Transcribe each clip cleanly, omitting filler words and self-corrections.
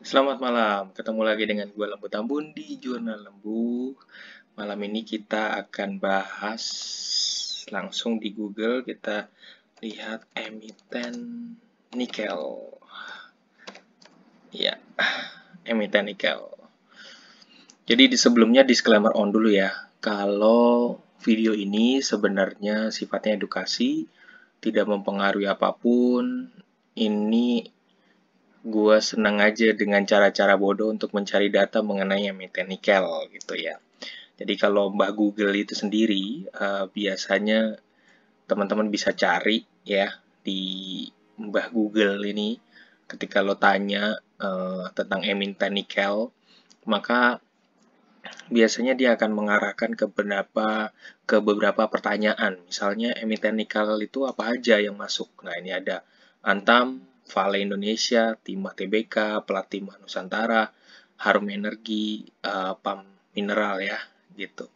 Selamat malam, ketemu lagi dengan gue Lembu Tambun di Jurnal Lembu. Malam ini kita akan bahas langsung di Google, kita lihat emiten nikel. Ya, emiten nikel. Jadi di sebelumnya disclaimer on dulu ya. Kalau video ini sebenarnya sifatnya edukasi, tidak mempengaruhi apapun. Ini gue senang aja dengan cara-cara bodoh untuk mencari data mengenai emiten nikel gitu ya. Jadi kalau Mbah Google itu sendiri, biasanya teman-teman bisa cari ya di Mbah Google ini. Ketika lo tanya tentang emiten nikel, maka biasanya dia akan mengarahkan ke beberapa pertanyaan. Misalnya emiten nikel itu apa aja yang masuk. Nah, ini ada Antam, Vale Indonesia, Timah TBK, Plat Timah Nusantara, Harum Energi, PAM Mineral ya, gitu.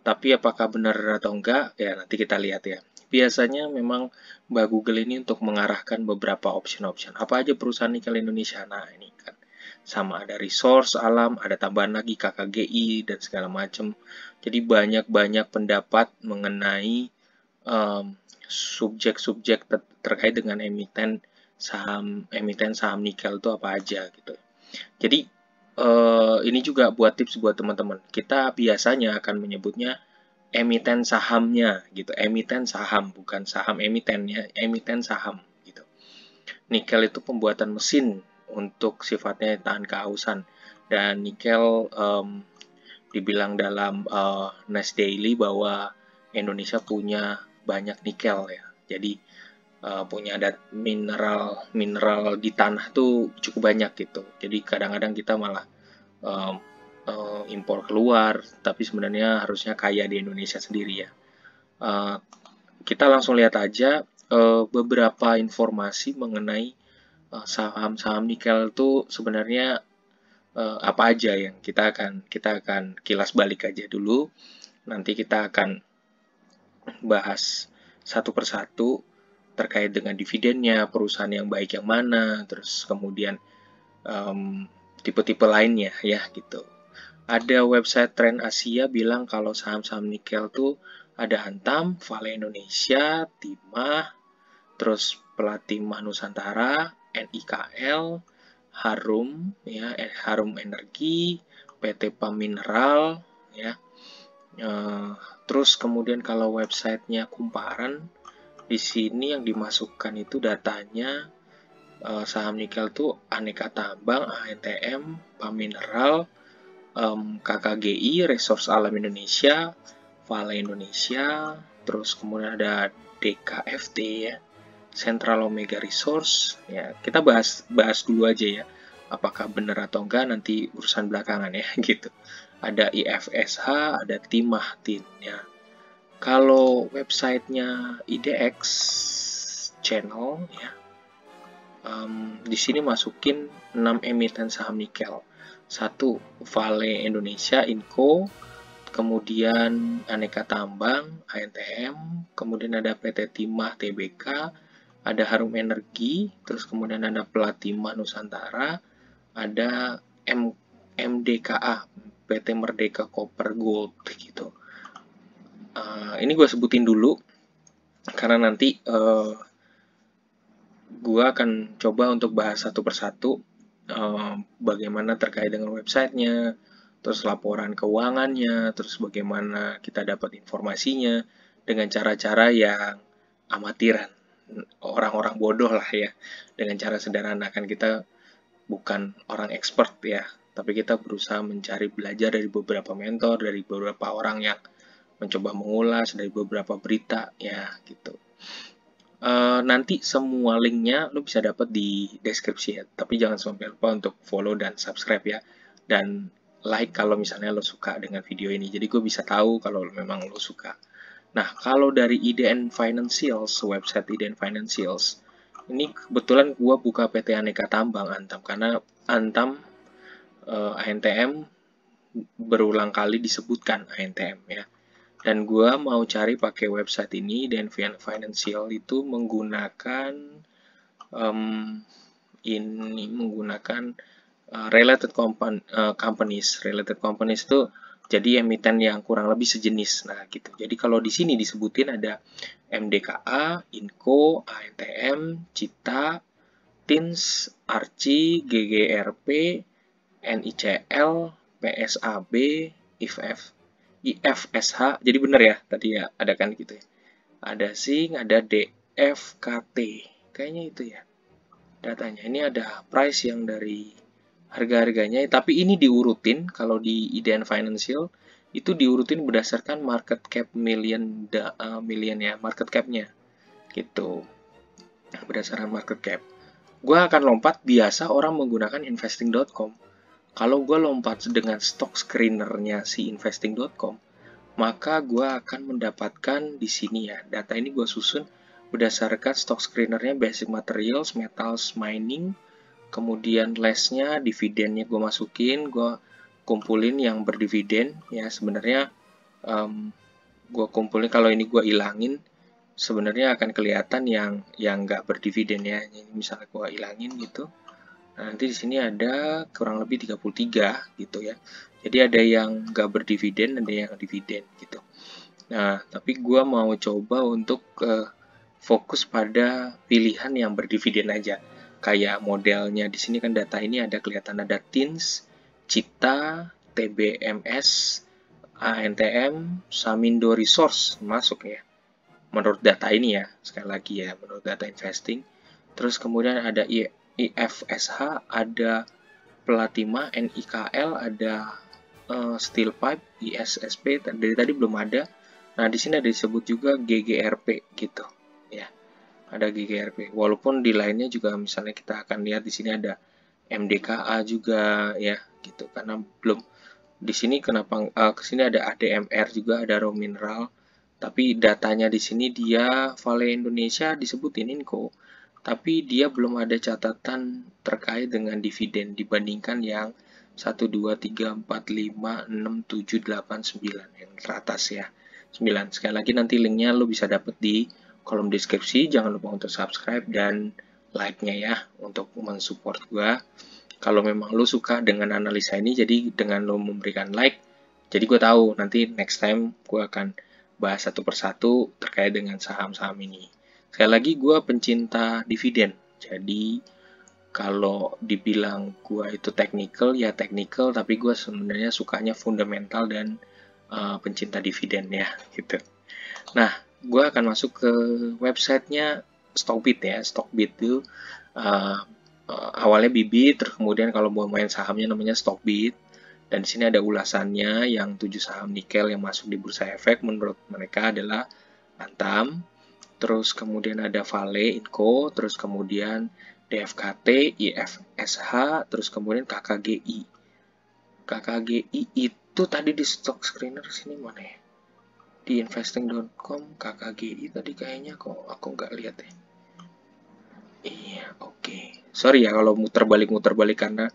Tapi apakah benar atau enggak? Ya, nanti kita lihat ya. Biasanya memang Mbak Google ini untuk mengarahkan beberapa option-option. Apa aja perusahaan nikel Indonesia? Nah, ini kan sama ada resource alam, ada tambahan lagi KKGI dan segala macam. Jadi banyak-banyak pendapat mengenai subjek-subjek terkait dengan emiten saham nikel itu apa aja gitu. Jadi ini juga buat tips buat teman-teman. Kita biasanya akan menyebutnya emiten sahamnya gitu. Emiten saham bukan saham emitennya, emiten saham gitu. Nikel itu pembuatan mesin untuk sifatnya tahan kehausan dan nikel dibilang dalam Nice Daily bahwa Indonesia punya banyak nikel ya. Jadi punya ada mineral di tanah tuh cukup banyak gitu. Jadi kadang-kadang kita malah um, impor keluar, tapi sebenarnya harusnya kaya di Indonesia sendiri ya. Uh, kita langsung lihat aja beberapa informasi mengenai saham-saham nikel itu sebenarnya apa aja yang kita akan kilas balik aja dulu. Nanti kita akan bahas satu persatu terkait dengan dividennya, perusahaan yang baik yang mana, terus kemudian tipe-tipe lainnya ya gitu. Ada website Trend Asia bilang kalau saham-saham nikel tuh ada Antam, Vale Indonesia, Timah, terus Plat Timah Nusantara, NIKL, Harum ya, Harum Energi, PT PAM Mineral ya. Terus kemudian kalau websitenya Kumparan, di sini yang dimasukkan itu datanya saham nikel tuh Aneka Tambang, ANTM, PAM Mineral, KKGI, Resource Alam Indonesia, Vale Indonesia, terus kemudian ada DKFT ya, Central Omega Resource. Ya, kita bahas dulu aja ya. Apakah benar atau enggak nanti urusan belakangan ya gitu. Ada IFSH, ada Timah Tin ya. Kalau websitenya IDX Channel ya, di sini masukin 6 emiten saham nikel. Satu, Vale Indonesia Inco, kemudian Aneka Tambang, ANTM, kemudian ada PT Timah TBK, ada Harum Energi, terus kemudian ada Plat Timah Nusantara, ada MDKA, PT Merdeka Copper Gold gitu. Ini gue sebutin dulu karena nanti gue akan coba untuk bahas satu persatu bagaimana terkait dengan websitenya, terus laporan keuangannya, terus bagaimana kita dapat informasinya dengan cara-cara yang amatiran, orang-orang bodoh lah ya, dengan cara sederhana. Kan kita bukan orang expert ya, tapi kita berusaha mencari belajar dari beberapa mentor, dari beberapa orang yang mencoba mengulas, dari beberapa berita ya gitu. Nanti semua linknya lo bisa dapat di deskripsi ya, tapi jangan sampai lupa untuk follow dan subscribe ya, dan like kalau misalnya lo suka dengan video ini, jadi gue bisa tahu kalau memang lo suka. Nah, kalau dari IDN Financials, website IDN Financials, ini kebetulan gue buka PT Aneka Tambang Antam, karena Antam ANTM berulang kali disebutkan ANTM ya. Dan gue mau cari pakai website ini, dan Financial itu menggunakan companies. Related companies itu jadi emiten yang kurang lebih sejenis. Nah, gitu. Jadi kalau di sini disebutin ada MDKA, Inco, ANTM, Cita, TINS, Arci, GGRP, NICL, PSAB, IFSH. Jadi benar ya, tadi ya ada kan gitu ya. Ada SING, ada DFKT. Kayaknya itu ya datanya. Ini ada price yang dari harga-harganya, tapi ini diurutin kalau di IDN Financial itu diurutin berdasarkan market cap million ya, market capnya gitu, berdasarkan market cap. Gue akan lompat, biasa orang menggunakan investing.com. Kalau gue lompat dengan stock screenernya si investing.com, maka gue akan mendapatkan di sini ya, data ini gue susun berdasarkan stock screenernya basic materials, metals, mining, kemudian lesnya, dividennya gue masukin, gue kumpulin yang berdividen ya. Sebenarnya gue kumpulin, kalau ini gue ilangin sebenarnya akan kelihatan yang nggak berdividen ya. Ini misalnya gue ilangin gitu, nah, nanti di sini ada kurang lebih 33 gitu ya. Jadi ada yang nggak berdividen, ada yang dividen gitu. Nah, tapi gue mau coba untuk fokus pada pilihan yang berdividen aja. Kayak modelnya di sini kan data ini ada kelihatan ada TINS, Cita, TBMS, ANTM, Samindo Resource masuk ya. Menurut data ini ya, sekali lagi ya, menurut data investing. Terus kemudian ada IFSH, ada Platima, NIKL, ada Steel Pipe, ISSP, dari tadi belum ada. Nah, di sini ada disebut juga GGRP gitu ya. Ada GGRP. Walaupun di lainnya juga misalnya kita akan lihat di sini ada MDKA juga ya gitu, karena belum di sini kenapa ke sini ada ADMR juga, ada raw mineral, tapi datanya di sini dia Vale Indonesia disebutin Inco, tapi dia belum ada catatan terkait dengan dividen dibandingkan yang 1, 2, 3, 4, 5, 6, 7, 8, 9 yang teratas ya. 9. Sekali lagi nanti linknya lo bisa dapet di kolom deskripsi. Jangan lupa untuk subscribe dan like-nya ya untuk mensupport gua. Kalau memang lo suka dengan analisa ini, jadi dengan lo memberikan like, jadi gue tahu nanti next time gue akan bahas satu persatu terkait dengan saham-saham ini. Sekali lagi gue pencinta dividen. Jadi kalau dibilang gue itu technical ya technical, tapi gue sebenarnya sukanya fundamental dan pencinta dividen ya gitu. Nah, gue akan masuk ke websitenya Stockbit ya. Stockbit itu awalnya Bibit, terus kemudian kalau mau main sahamnya namanya Stockbit. Dan di sini ada ulasannya yang 7 saham nikel yang masuk di bursa efek menurut mereka adalah Antam, terus kemudian ada Vale, Inco, terus kemudian DFKT, IFSH, terus kemudian KKGI. KKGI itu tadi di stock screener sini mana ya? Di investing.com KKGI tadi kayaknya kok aku nggak lihat ya. Iya, oke. Sorry ya kalau muter-balik karena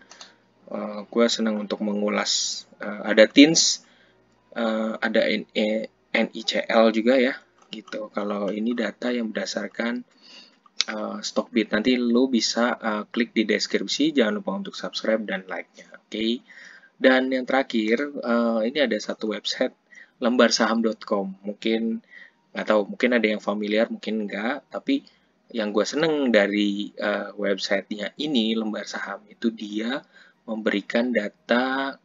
gue senang untuk mengulas. Ada TINS, ada NICL juga ya, gitu. Kalau ini data yang berdasarkan Stockbit. Nanti lo bisa klik di deskripsi. Jangan lupa untuk subscribe dan like-nya. Oke. Dan yang terakhir, ini ada satu website lembarsaham.com. Mungkin nggak tahu, mungkin ada yang familiar, mungkin enggak. Tapi yang gue seneng dari websitenya ini, Lembar Saham, itu dia memberikan data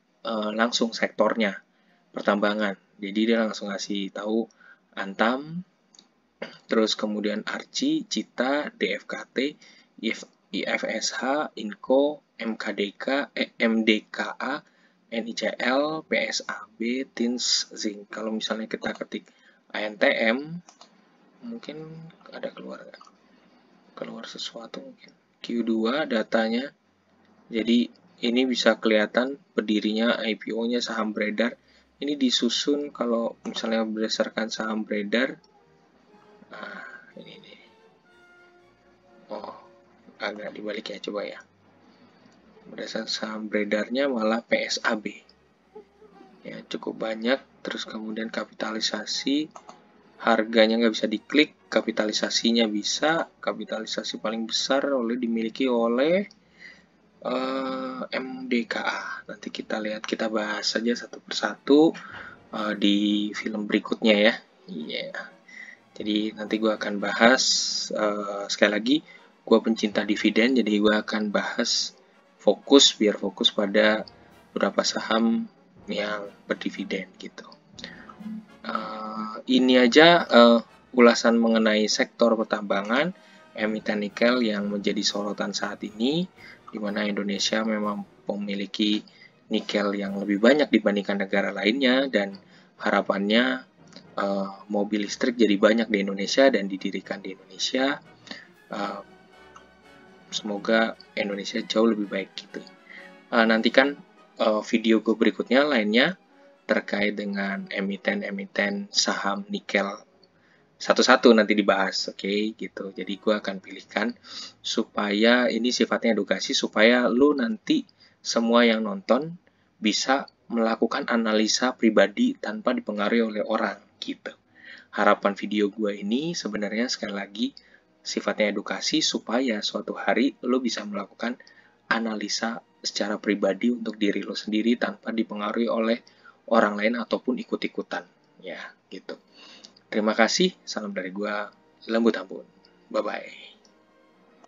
langsung sektornya, pertambangan. Jadi dia langsung ngasih tahu Antam, terus kemudian Arci, Cita, DFKT, IFSH, Inco, MDKA, NICL, PSAB, TINS, Zinc. Kalau misalnya kita ketik ANTM, mungkin ada keluar sesuatu mungkin. Q2 datanya. Jadi ini bisa kelihatan berdirinya IPO-nya saham beredar. Ini disusun kalau misalnya berdasarkan saham beredar. Nah, ini nih. Oh, agak dibalik ya, coba ya. Berdasarkan saham beredarnya malah PSAB. Ya, cukup banyak. Terus kemudian kapitalisasi, harganya nggak bisa diklik, kapitalisasinya bisa, kapitalisasi paling besar dimiliki oleh MDKA. Nanti kita lihat, kita bahas saja satu persatu di film berikutnya ya. Iya. Jadi nanti gue akan bahas, sekali lagi, gue pencinta dividen, jadi gue akan bahas biar fokus pada beberapa saham yang berdividen gitu. Ini aja ulasan mengenai sektor pertambangan, emiten nikel yang menjadi sorotan saat ini, di mana Indonesia memang memiliki nikel yang lebih banyak dibandingkan negara lainnya, dan harapannya mobil listrik jadi banyak di Indonesia dan didirikan di Indonesia. Semoga Indonesia jauh lebih baik gitu. Nantikan video gue berikutnya lainnya terkait dengan emiten-emiten saham nikel satu-satu nanti dibahas, oke, gitu. Jadi gue akan pilihkan supaya ini sifatnya edukasi, supaya lu nanti semua yang nonton bisa melakukan analisa pribadi tanpa dipengaruhi oleh orang, gitu. Harapan video gue ini sebenarnya sekali lagi sifatnya edukasi supaya suatu hari lu bisa melakukan analisa secara pribadi untuk diri lo sendiri tanpa dipengaruhi oleh orang lain ataupun ikut-ikutan, ya, gitu. Terima kasih, salam dari gua, Lembut Ampun. Bye-bye.